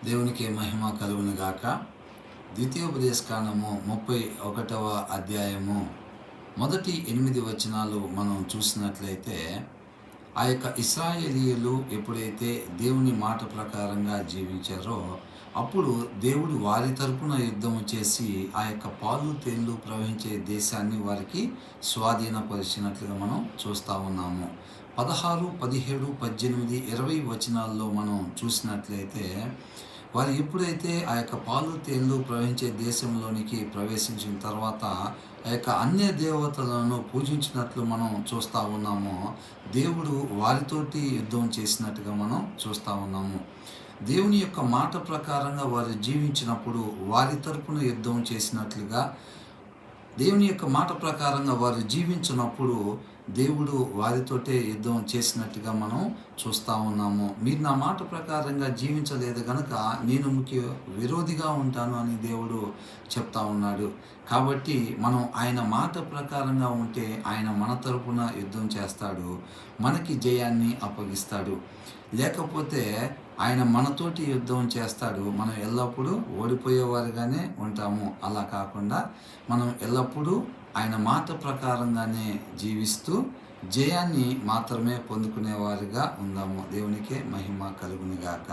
దేవునికి మహిమ కలుగును గాక. ద్వితీయోపదేశకాండము 31వ అధ్యాయము మొదటి 8 వచనాలు మనం చూసినట్లయితే, ఆ యొక్క ఇశ్రాయేలీయులు ఎప్పుడైతే దేవుని మాట ప్రకారంగా జీవించారో, అప్పుడు దేవుడు వారి తరపున యుద్ధం చేసి ఆ యొక్క పాలు తేళ్లు ప్రవహించే దేశాన్ని వారికి స్వాధీనపరిచినట్లుగా మనం చూస్తూ ఉన్నాము. 16, 17, 18, 20 వచనాల్లో మనం చూసినట్లయితే, వారు ఎప్పుడైతే ఆ యొక్క పాలు తేళ్లు ప్రవహించే దేశంలోనికి ప్రవేశించిన తర్వాత ఆ యొక్క అన్య దేవతలను పూజించినట్లు మనం చూస్తూ ఉన్నాము. దేవుడు వారితోటి యుద్ధం చేసినట్టుగా మనం చూస్తూ ఉన్నాము. దేవుని యొక్క మాట ప్రకారంగా వారు జీవించినప్పుడు వారి తరపున యుద్ధం చేసినట్లుగా, దేవుని యొక్క మాట ప్రకారంగా వారు జీవించినప్పుడు దేవుడు వారితోటే యుద్ధం చేసినట్టుగా మనం చూస్తూ ఉన్నాము. మీరు నా మాట ప్రకారంగా జీవించలేదు కనుక నేను మీకు విరోధిగా ఉంటాను అని దేవుడు చెప్తా ఉన్నాడు. కాబట్టి మనం ఆయన మాట ప్రకారంగా ఉంటే ఆయన మన తరపున యుద్ధం చేస్తాడు, మనకి జయాన్ని అప్పగిస్తాడు. లేకపోతే ఆయన మనతోటి యుద్ధం చేస్తాడు, మనం ఎల్లప్పుడూ ఓడిపోయేవారుగానే ఉంటాము. అలా కాకుండా మనం ఎల్లప్పుడూ ఆయన మాట ప్రకారంగానే జీవిస్తూ జయాన్ని మాత్రమే పొందుకునేవారుగా ఉందాము. దేవునికే మహిమ కలుగునుగాక.